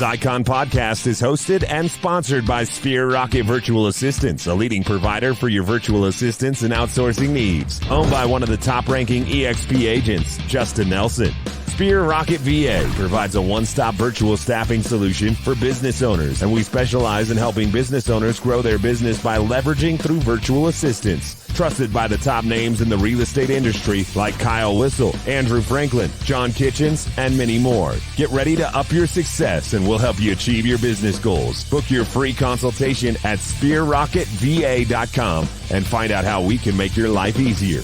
This Icon podcast is hosted and sponsored by Sphere Rocket Virtual Assistants, a leading provider for your virtual assistants and outsourcing needs. Owned by one of the top-ranking EXP agents, Justin Nelson. Sphere Rocket VA provides a one-stop virtual staffing solution for business owners, and we specialize in helping business owners grow their business by leveraging through virtual assistants. Trusted by the top names in the real estate industry like Kyle Whistle, Andrew Franklin, John Kitchens, and many more. Get ready to up your success and we'll help you achieve your business goals. Book your free consultation at sphererocketva.com and find out how we can make your life easier.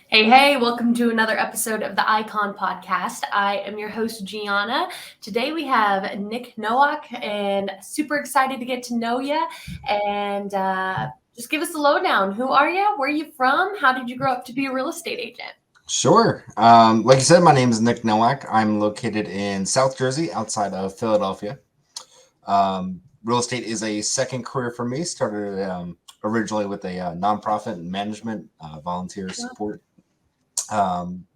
Hey, welcome to another episode of the Icon Podcast. I am your host, Gianna. Today we have Nick Nowak, and super excited to get to know you. And just give us a lowdown. Who are you? Where are you from? How did you grow up to be a real estate agent? Sure. Like you said, my name is Nick Nowak. I'm located in South Jersey, outside of Philadelphia. Real estate is a second career for me. Started originally with a nonprofit and management, volunteer support.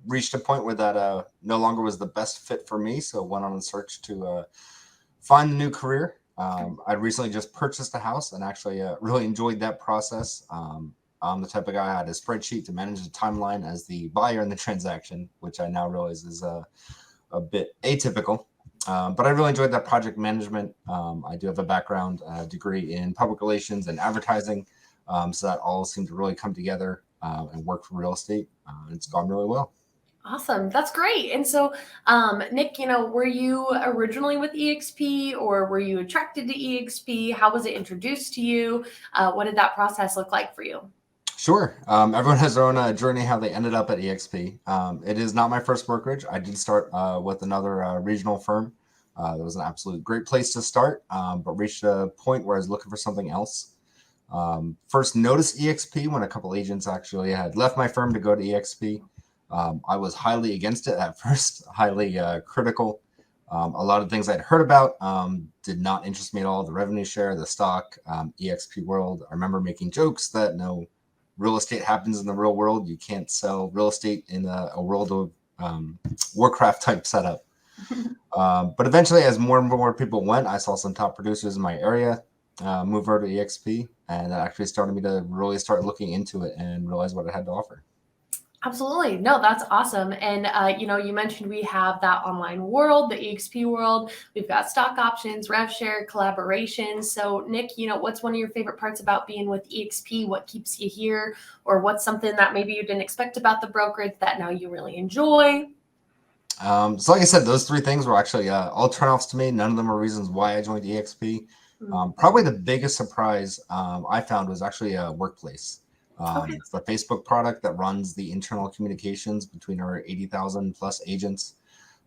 Reached a point where that no longer was the best fit for me, so went on a search to find a new career. I recently just purchased a house and actually really enjoyed that process. I'm the type of guy who had a spreadsheet to manage the timeline as the buyer in the transaction, which I now realize is a bit atypical. But I really enjoyed that project management. I do have a background degree in public relations and advertising, so that all seemed to really come together and work for real estate. It's gone really well. Awesome. That's great. And so, Nick, were you originally with EXP or were you attracted to EXP? How was it introduced to you? What did that process look like for you? Sure. Everyone has their own journey, how they ended up at EXP. It is not my first brokerage. I did start with another regional firm. That was an absolute great place to start, but reached a point where I was looking for something else. First noticed EXP when a couple agents actually had left my firm to go to EXP. I was highly against it at first, highly critical. A lot of things I'd heard about did not interest me at all. The revenue share, the stock, EXP world. I remember making jokes that no, real estate happens in the real world. You can't sell real estate in a world of Warcraft type setup. But eventually, as more and more people went, I saw some top producers in my area move over to EXP, and that actually started me to really start looking into it and realize what it had to offer. Absolutely. No, that's awesome. And, you mentioned we have that online world, the EXP world. We've got stock options, rev share, collaboration. So, Nick, what's one of your favorite parts about being with EXP? What keeps you here? Or what's something that maybe you didn't expect about the brokerage that now you really enjoy? So like I said, those three things were actually all turnoffs to me. None of them are reasons why I joined EXP. Probably the biggest surprise I found was actually a workplace. It's the Facebook product that runs the internal communications between our 80,000 plus agents.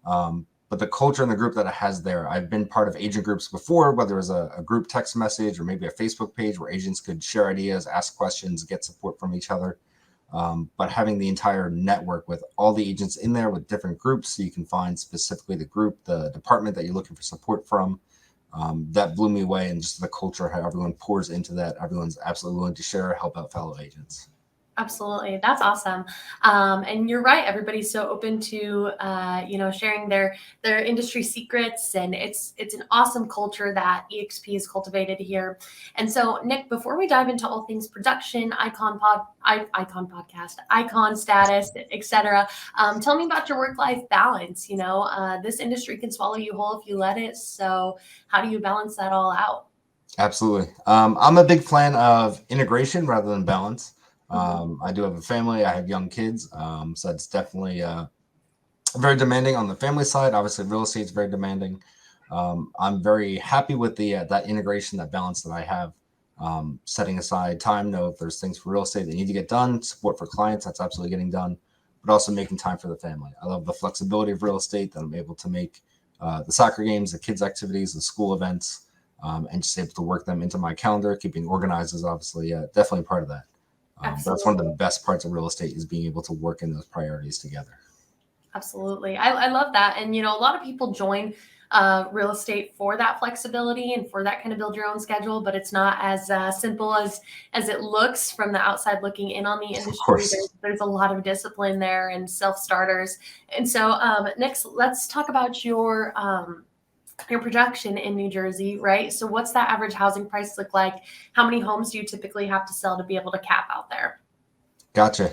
But the culture and the group that it has there, I've been part of agent groups before, whether it was a group text message or maybe a Facebook page where agents could share ideas, ask questions, get support from each other. But having the entire network with all the agents in there with different groups, so you can find specifically the group, the department that you're looking for support from, that blew me away. And just the culture, how everyone pours into that. Everyone's absolutely willing to share, help out fellow agents. Absolutely. That's awesome. And you're right. Everybody's so open to, sharing their industry secrets. And it's an awesome culture that EXP has cultivated here. And so, Nick, before we dive into all things production, icon podcast, icon status, etc., tell me about your work-life balance. This industry can swallow you whole if you let it. So how do you balance that all out? Absolutely. I'm a big fan of integration rather than balance. I do have a family. I have young kids. So it's definitely very demanding on the family side. Obviously, real estate is very demanding. I'm very happy with that integration, that balance that I have. Setting aside time, know if there's things for real estate that need to get done, support for clients, that's absolutely getting done, but also making time for the family. I love the flexibility of real estate that I'm able to make the soccer games, the kids' activities, the school events, and just able to work them into my calendar. Keeping organized is obviously definitely part of that. That's one of the best parts of real estate is being able to work in those priorities together. Absolutely. I love that. And, a lot of people join real estate for that flexibility and for that kind of build your own schedule, but it's not as simple as it looks from the outside looking in on the Of industry. course. There's a lot of discipline there and self-starters. And so next, let's talk about your production in New Jersey, right? So what's that average housing price look like? How many homes do you typically have to sell to be able to cap out there? Gotcha.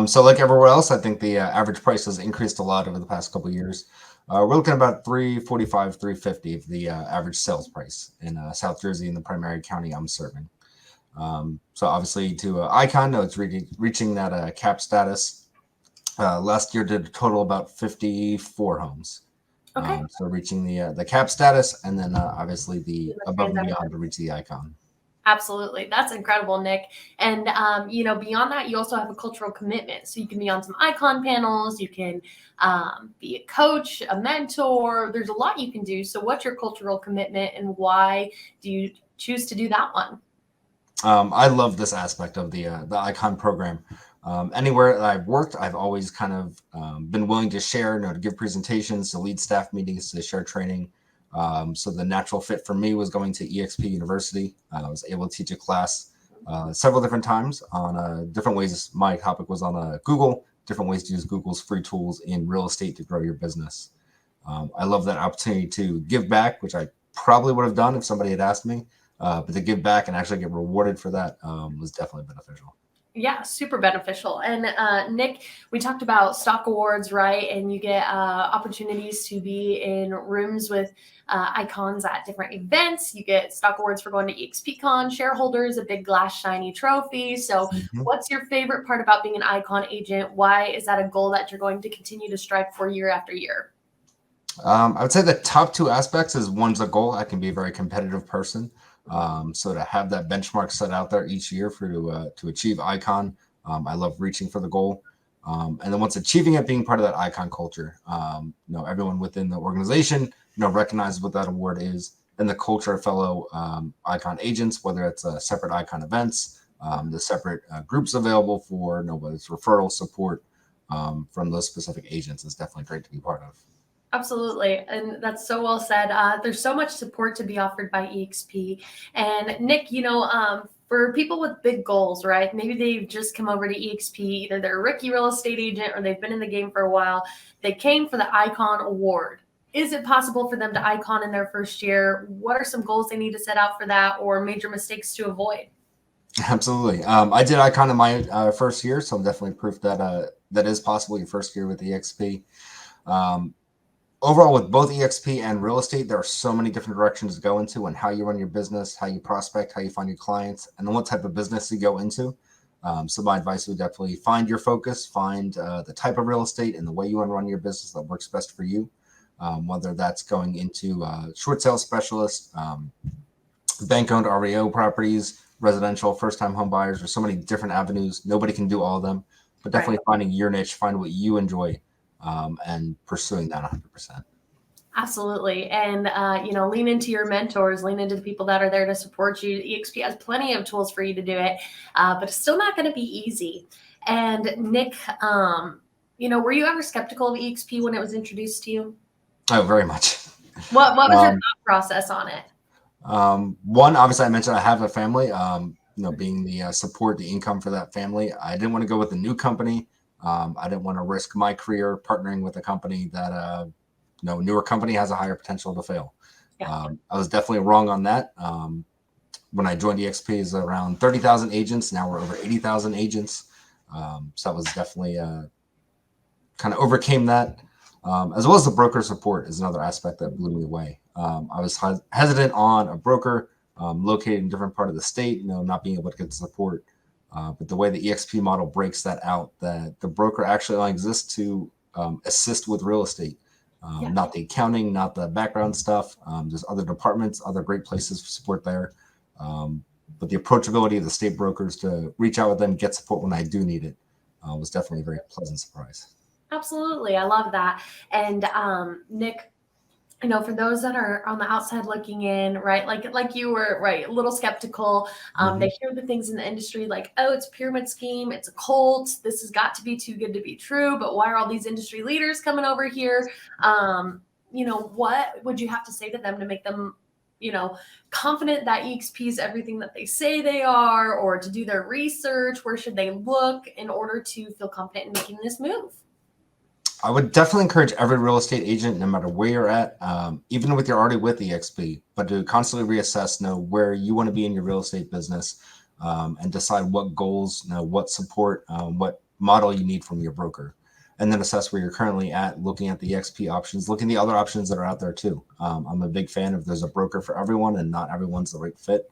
So like everywhere else, I think the average price has increased a lot over the past couple of years. We're looking at about 345, 350 of the average sales price in South Jersey in the primary county I'm serving. So obviously to Icon, no, it's reaching that cap status. Last year did a total about 54 homes. Okay. So reaching the cap status, and then obviously the above and transaction. beyond to reach the Icon. Absolutely. That's incredible, Nick. And, beyond that, you also have a cultural commitment. So you can be on some icon panels, you can be a coach, a mentor. There's a lot you can do. So what's your cultural commitment and why do you choose to do that one? I love this aspect of the Icon program. Anywhere that I've worked, I've always kind of been willing to share, to give presentations, to lead staff meetings, to share training. So the natural fit for me was going to EXP University. I was able to teach a class several different times on different ways. My topic was on Google, different ways to use Google's free tools in real estate to grow your business. I love that opportunity to give back, which I probably would have done if somebody had asked me. But to give back and actually get rewarded for that was definitely beneficial. Yeah, super beneficial. And Nick, we talked about stock awards, right? And you get opportunities to be in rooms with icons at different events. You get stock awards for going to EXPCon, shareholders, a big glass shiny trophy. So Mhm. what's your favorite part about being an icon agent? Why is that a goal that you're going to continue to strive for year after year? I would say the top two aspects is one's a goal. I can be a very competitive person. So to have that benchmark set out there each year to achieve icon, I love reaching for the goal. And then once achieving it, being part of that icon culture, everyone within the organization, recognizes what that award is, and the culture of fellow icon agents, whether it's separate icon events, the separate groups available for, whether it's referral support from those specific agents is definitely great to be part of. Absolutely. And that's so well said. There's so much support to be offered by EXP. And Nick, for people with big goals, right? Maybe they've just come over to EXP, either they're a rookie real estate agent or they've been in the game for a while. They came for the Icon Award. Is it possible for them to Icon in their first year? What are some goals they need to set out for that or major mistakes to avoid? Absolutely. I did Icon in my first year, so I'm definitely proof that that is possible your first year with EXP. Um, Overall, with both EXP and real estate, there are so many different directions to go into and how you run your business, how you prospect, how you find your clients, and then what type of business you go into. So my advice would definitely find your focus, find the type of real estate and the way you want to run your business that works best for you. Whether that's going into short sale specialist, bank-owned REO properties, residential, first-time home buyers. There's so many different avenues. Nobody can do all of them, but definitely finding your niche, find what you enjoy, and pursuing that 100%. Absolutely. And, lean into your mentors, lean into the people that are there to support you. EXP has plenty of tools for you to do it, but it's still not going to be easy. And Nick, were you ever skeptical of EXP when it was introduced to you? Oh, very much. What was your thought process on it? One, obviously, I mentioned I have a family. Being the support, the income for that family, I didn't want to go with a new company. I didn't want to risk my career partnering with a company that newer company has a higher potential to fail. Yeah. I was definitely wrong on that. When I joined EXP, is around 30,000 agents. Now we're over 80,000 agents. So that was definitely kind of overcame that. As well as the broker support is another aspect that blew me away. I was hesitant on a broker located in a different part of the state, not being able to get the support. But the way the EXP model breaks that out, that the broker actually only exists to assist with real estate, not the accounting, not the background stuff. There's other departments, other great places for support there. But the approachability of the state brokers to reach out with them, get support when I do need it, was definitely a very pleasant surprise. Absolutely. I love that. And Nick, for those that are on the outside looking in, right, like you were, right, a little skeptical. They hear the things in the industry like, oh, it's a pyramid scheme, it's a cult, this has got to be too good to be true, but why are all these industry leaders coming over here? what would you have to say to them to make them, confident that EXP is everything that they say they are, or to do their research? Where should they look in order to feel confident in making this move? I would definitely encourage every real estate agent, no matter where you're at, even if you're already with EXP, but to constantly reassess, where you want to be in your real estate business, and decide what goals, what support, what model you need from your broker, and then assess where you're currently at, looking at the EXP options, looking at the other options that are out there too. I'm a big fan of there's a broker for everyone, and not everyone's the right fit.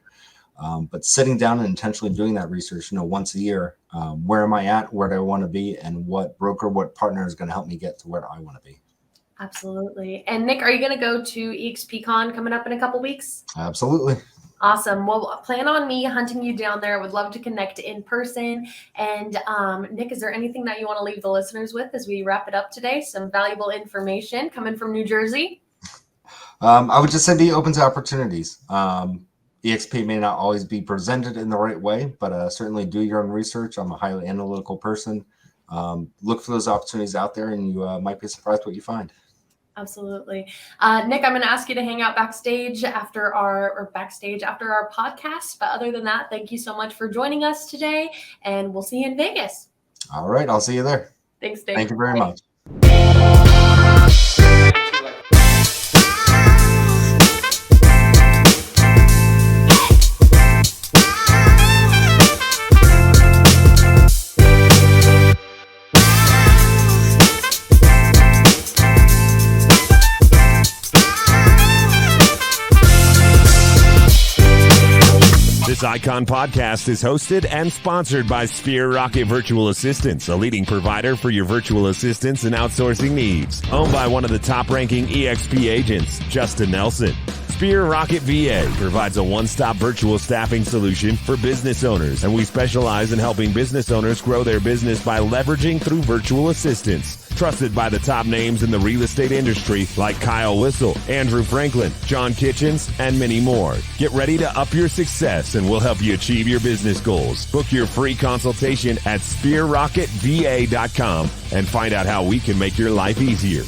But sitting down and intentionally doing that research, once a year, where am I at, where do I want to be, and what broker, what partner is going to help me get to where I want to be. Absolutely. And Nick, are you going to go to EXPCon coming up in a couple weeks? Absolutely. Awesome. Well, plan on me hunting you down there. I would love to connect in person. And Nick, is there anything that you want to leave the listeners with as we wrap it up today? Some valuable information coming from New Jersey? I would just say be open to opportunities. EXP may not always be presented in the right way, but certainly do your own research. I'm a highly analytical person. Look for those opportunities out there, and you might be surprised what you find. Absolutely. Nick, I'm going to ask you to hang out backstage after our podcast. But other than that, thank you so much for joining us today, and we'll see you in Vegas. All right. I'll see you there. Thanks, Nick. Thank you very much. This Icon podcast is hosted and sponsored by Sphere Rocket Virtual Assistants, a leading provider for your virtual assistants and outsourcing needs. Owned by one of the top-ranking EXP agents, Justin Nelson. Sphere Rocket VA provides a one-stop virtual staffing solution for business owners, and we specialize in helping business owners grow their business by leveraging through virtual assistants. Trusted by the top names in the real estate industry like Kyle Whistle, Andrew Franklin, John Kitchens, and many more. Get ready to up your success, and we'll help you achieve your business goals. Book your free consultation at sphererocketva.com and find out how we can make your life easier.